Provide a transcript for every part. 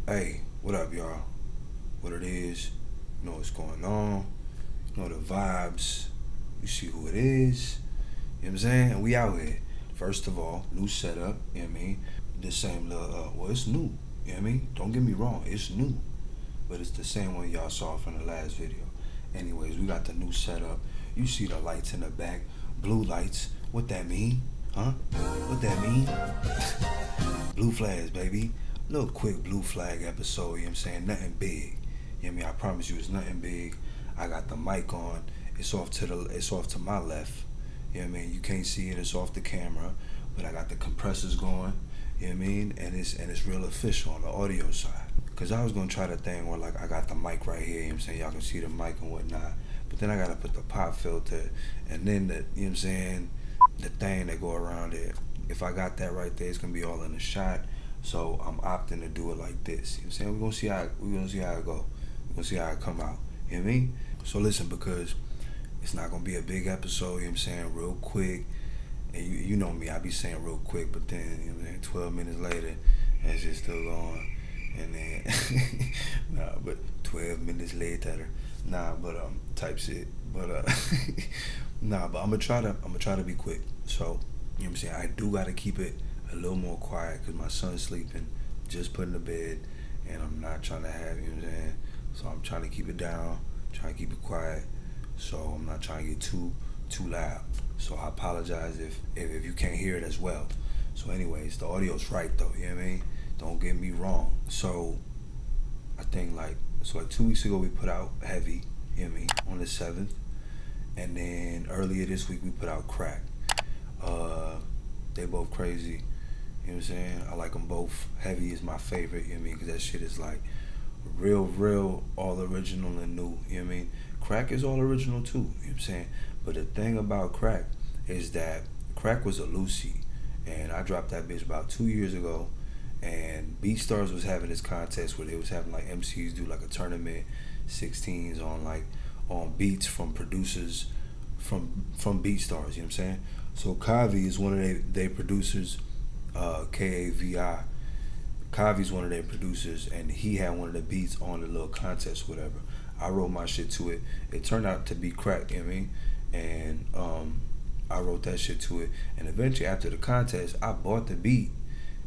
Hey, what up, y'all? What it is? You know what's going on? You know the vibes. You see who it is. You know what I'm saying? And we out here. First of all, new setup. You know what I mean? The same little, well, it's new. You know what I mean? Don't get me wrong, it's new. But it's the same one y'all saw from the last video. Anyways, we got the new setup. You see the lights in the back. Blue lights. What that mean? Huh? What that mean? Blue flags, baby. Little quick blue flag episode, you know what I'm saying? Nothing big. You know what I mean? I promise you it's nothing big. I got the mic on. It's off to my left. You know what I mean? You can't see it, it's off the camera. But I got the compressors going, you know what I mean? And it's real official on the audio side. Cause I was gonna try the thing where like I got the mic right here, you know what I'm saying? Y'all can see the mic and whatnot. But then I gotta put the pop filter and then you know what I'm saying, the thing that go around it. If I got that right there, it's gonna be all in the shot. So I'm opting to do it like this. You know what I'm saying? We're gonna see how it go. We're gonna see how it come out. You know what I mean? So listen, because it's not gonna be a big episode, you know what I'm saying, real quick. And you know me, I be saying real quick, but then, you know what I'm saying, 12 minutes later, that shit's still going. And then but 12 minutes later. Type shit. But I'm gonna try to be quick. So, you know what I'm saying? I do gotta keep it a little more quiet because my son's sleeping, just put in the bed, and I'm not trying to have, you know what I'm saying? So I'm trying to keep it down, trying to keep it quiet, so I'm not trying to get too loud. So I apologize if you can't hear it as well. So anyways, the audio's right though, you know what I mean? Don't get me wrong. So I think like 2 weeks ago we put out Heavy, you know what I mean, on the 7th. And then earlier this week we put out Crack. They both crazy. You know what I'm saying? I like them both. Heavy is my favorite, you know what I mean? Because that shit is like real, all original and new, you know what I mean? Crack is all original too, you know what I'm saying? But the thing about Crack is that Crack was a Lucy. And I dropped that bitch about 2 years ago. And BeatStars was having this contest where they was having like MCs do like a tournament, 16s on beats from producers from BeatStars, you know what I'm saying? So Kavi is one of their producers, Kavi. Kavi's one of their producers, and he had one of the beats on the little contest, whatever. I wrote my shit to it. It turned out to be Crack, you know what I mean? And I wrote that shit to it. And eventually, after the contest, I bought the beat,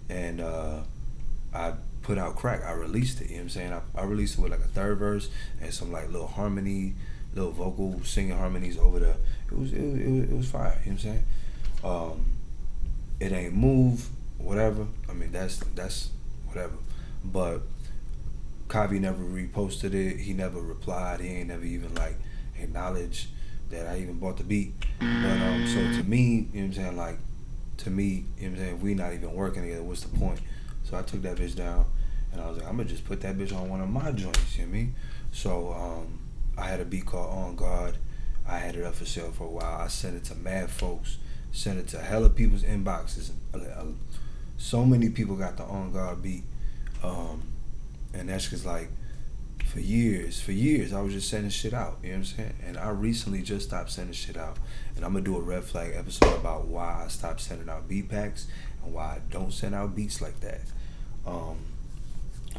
and I put out Crack. I released it, you know what I'm saying? I released it with like a third verse and some like little harmony, little vocal singing harmonies over the. It was fire, you know what I'm saying? It ain't move, whatever. I mean, that's whatever. But Kavi never reposted it. He never replied. He ain't never even like acknowledged that I even bought the beat. But so to me, you know what I'm saying, like to me, you know what I'm saying, if we not even working together, what's the point? So I took that bitch down and I was like, I'm gonna just put that bitch on one of my joints, you know what I mean? So I had a beat called On Guard. I had it up for sale for a while. I sent it to mad folks, sent it to hella people's inboxes. So many people got the On Guard beat. And that's cause like for years, I was just sending shit out, you know what I'm saying? And I recently just stopped sending shit out. And I'm gonna do a red flag episode about why I stopped sending out beat packs and why I don't send out beats like that.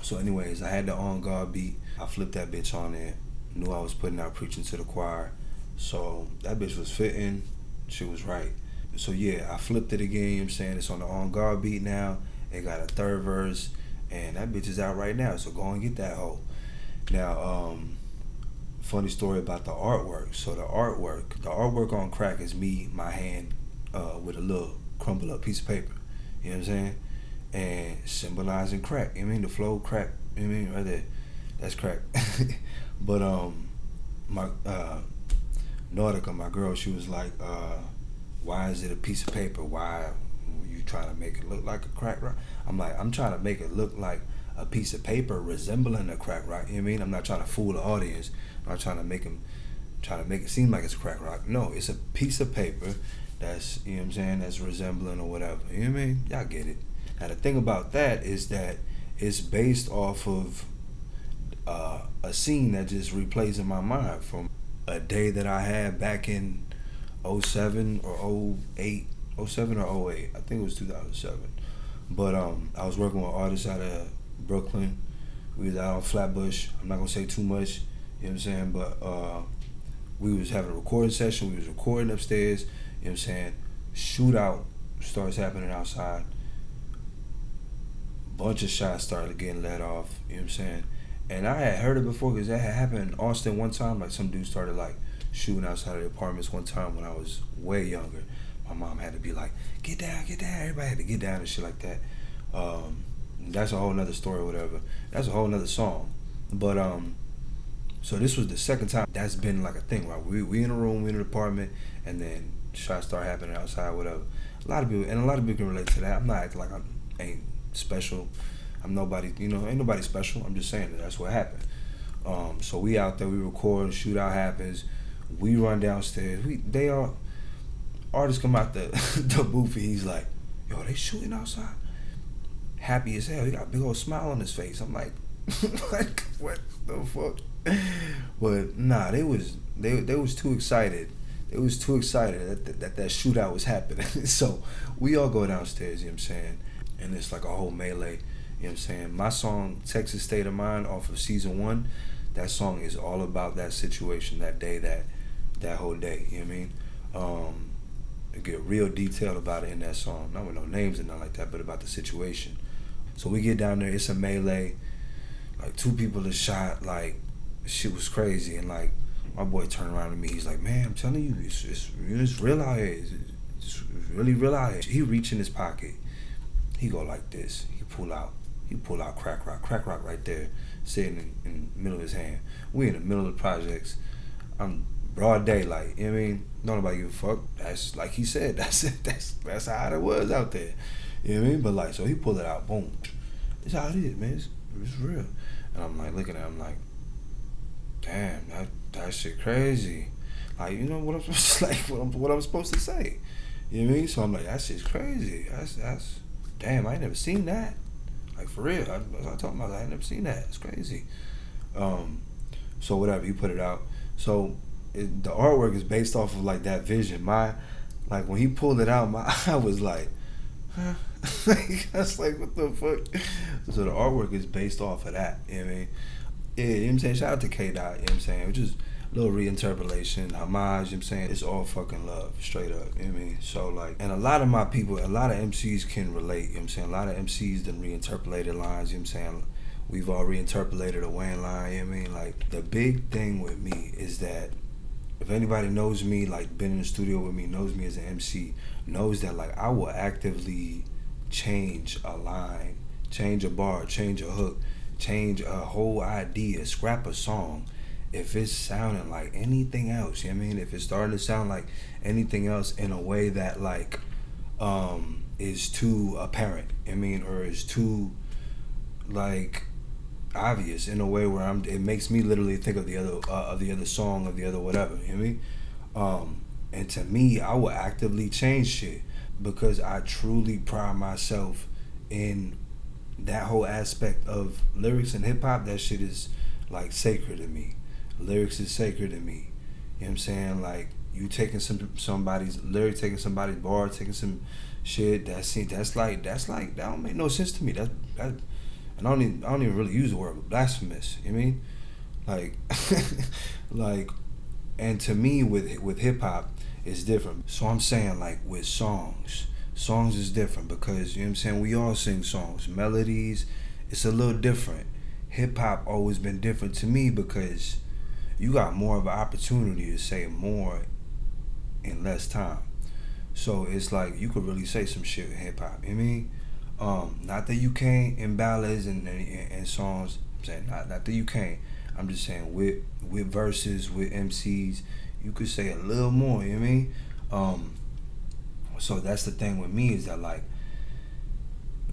So anyways, I had the On Guard beat. I flipped that bitch on there. Knew I was putting out Preaching to the Choir. So that bitch was fitting. She was right. So yeah, I flipped it again, you know what I'm saying? It's on the On Guard beat now. It got a third verse. And that bitch is out right now. So go and get that hoe. Now, funny story about the artwork. So the artwork on Crack is me, my hand, with a little crumpled up piece of paper. You know what I'm saying? And symbolizing crack. You know what I mean? The flow crack. You know what I mean? Right there. That's crack. But my Nautica, my girl, she was like, why is it a piece of paper? Why you trying to make it look like a crack rock? I'm like, I'm trying to make it look like a piece of paper resembling a crack rock. You know what I mean? I'm not trying to fool the audience. I'm not trying to make it seem like it's a crack rock. No, it's a piece of paper that's, you know what I'm saying, that's resembling or whatever. You know what I mean? Y'all get it. Now the thing about that is that it's based off of a scene that just replays in my mind from a day that I had back in '07 or '08, '07 or '08. I think it was 2007. But I was working with artists out of Brooklyn, We was out on Flatbush. I'm not gonna say too much, you know what I'm saying? But we was having a recording session. We was recording upstairs, you know what I'm saying? Shootout starts happening outside. Bunch of shots started getting let off, you know what I'm saying? And I had heard it before because that had happened in Austin one time. Like some dude started like shooting outside of the apartments one time when I was way younger. My mom had to be like, get down, get down. Everybody had to get down and shit like that. That's a whole nother story or whatever. That's a whole nother song. But so this was the second time that's been like a thing, right? We in a room, we in an apartment, and then shots start happening outside, whatever. A lot of people can relate to that. I'm not acting like I ain't special. I'm nobody, ain't nobody special. I'm just saying that's what happened. So we out there, we record, shootout happens, we run downstairs. Artists come out the the booth and he's like, yo, they shooting outside? Happy as hell. He got a big old smile on his face. I'm like, like what the fuck? But nah, they was too excited. They was too excited that shootout was happening. So we all go downstairs, you know what I'm saying? And it's like a whole melee, you know what I'm saying? My song, Texas State of Mind, off of season 1, that song is all about that situation, that day, that whole day, you know what I mean? I get real detailed about it in that song. Not with no names and nothing like that, but about the situation. So we get down there, it's a melee, like 2 people are shot, like shit was crazy, and like my boy turned around to me, he's like, man, I'm telling you, it's real out here. It's really real out here. He reach in his pocket, he go like this, he pull out crack rock right there, sitting in the middle of his hand. We in the middle of the projects. I'm broad daylight, you know what I mean? Don't nobody give a fuck. That's like he said, that's it. That's how it was out there. You know what I mean? But like, so he pulled it out, boom. It's how it is, man. It's real. And I'm like looking at him like, damn, that shit crazy. Like, you know what I'm like what I'm supposed to say. You know what I mean? So I'm like, that shit's crazy. That's damn, I ain't never seen that. Like for real. I talking about, I ain't never seen that. It's crazy. So whatever, he put it out. So the artwork is based off of like that vision. Like when he pulled it out, my eye was like, huh? I was like, what the fuck? So the artwork is based off of that. You know what I mean? Yeah, you know what I'm saying? Shout out to K Dot, you know what I'm saying? Which is a little reinterpolation, homage, you know what I'm saying? It's all fucking love, straight up, you know what I mean? So like, and a lot of my people, a lot of MCs can relate, you know what I'm saying? A lot of MCs done reinterpolated lines, you know what I'm saying? We've all reinterpolated a Wayne line, you know what I mean? Like, the big thing with me is that if anybody knows me, like been in the studio with me, knows me as an MC, knows that like I will actively change a line, change a bar, change a hook, change a whole idea, scrap a song if it's sounding like anything else, you know what I mean? If it's starting to sound like anything else in a way that like is too apparent, I mean, or is too like obvious in a way where it makes me literally think of the other song, of the other whatever, you know what I mean? And to me, I will actively change shit because I truly pride myself in that whole aspect of lyrics and hip hop. That shit is like sacred to me. Lyrics is sacred to me. You know what I'm saying? Like you taking somebody's lyric, taking somebody's bar, taking some shit. That's like that don't make no sense to me. That and I don't even really use the word, but blasphemous. You know what I mean? Like, like, and to me with hip hop, it's different. So I'm saying like with songs is different because you know what I'm saying. We all sing songs, melodies. It's a little different. Hip hop always been different to me because you got more of an opportunity to say more in less time. So it's like you could really say some shit in hip hop. You know what I mean? Not that you can't in ballads and songs. I'm saying not that you can't. I'm just saying with verses, with MCs, you could say a little more. You know what I mean? So that's the thing with me is that like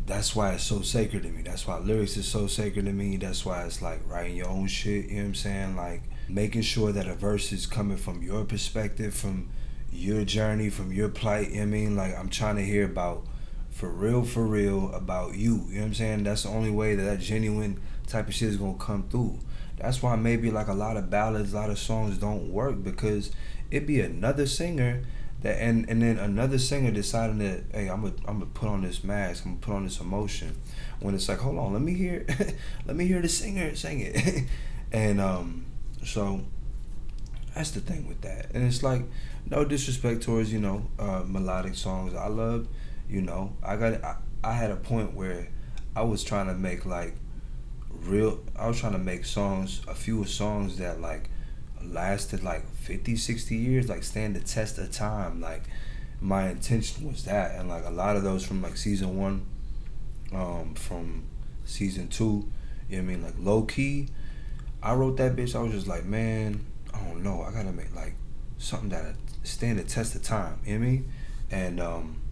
that's why it's so sacred to me. That's why lyrics is so sacred to me. That's why it's like writing your own shit. You know what I'm saying? Like making sure that a verse is coming from your perspective, from your journey, from your plight. You know what I mean? Like I'm trying to hear about for real about you. You know what I'm saying? That's the only way that genuine type of shit is gonna come through. That's why maybe like a lot of ballads, a lot of songs don't work because it be another singer That and then another singer deciding that, hey, I'm gonna put on this mask, I'm gonna put on this emotion, when it's like, hold on, let me hear, let me hear the singer sing it, and so that's the thing with that, and it's like, no disrespect towards melodic songs. I love, I had a point where I was trying to make like I was trying to make songs, a few songs that like lasted like 50, 60 years, like stand the test of time. Like my intention was that, and like a lot of those from like season one, from season two, you know what I mean, like low key, I wrote that bitch. I was just like, man, I don't know, I gotta make like something that stand the test of time, you know what I mean? And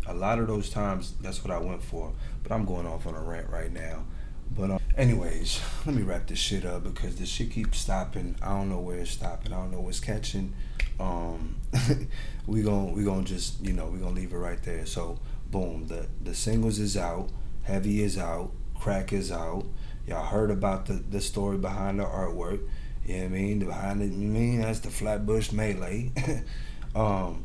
a lot of those times that's what I went for. But I'm going off on a rant right now. But anyways, let me wrap this shit up because this shit keeps stopping. I don't know where it's stopping. I don't know what's catching. Um, we gonna just we gonna leave it right there. So boom, the singles is out, heavy is out, crack is out. Y'all heard about the story behind the artwork. You know what I mean? Behind it, you mean that's the Flatbush Melee. um,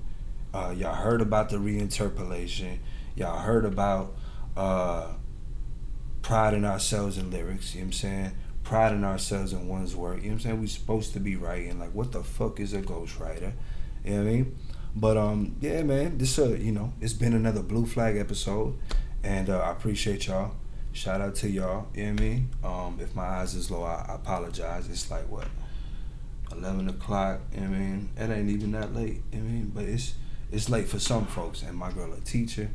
y'all heard about the reinterpolation. Y'all heard about pride in ourselves in lyrics, you know what I'm saying? Pride in ourselves in one's work, you know what I'm saying? We supposed to be writing. Like, what the fuck is a ghostwriter? You know what I mean? But yeah, man, this it's been another Blue Flag episode, and I appreciate y'all. Shout out to y'all. You know what I mean? If my eyes is low, I apologize. It's like what, 11 o'clock. You know what I mean? It ain't even that late. You know what I mean? But it's late for some folks. And my girl a teacher.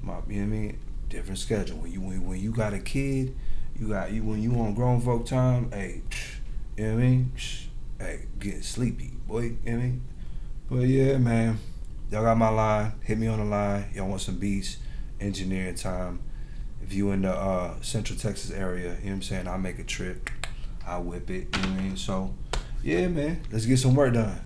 You know what I mean? Different schedule. When you got a kid, when you on grown folk time. Hey, you know what I mean? Hey, getting sleepy, boy. You know what I mean? But yeah, man. Y'all got my line. Hit me on the line. Y'all want some beats, engineering time. If you in the Central Texas area, you know what I'm saying, I'll make a trip. I'll whip it, you know what I mean? So, yeah, man, let's get some work done.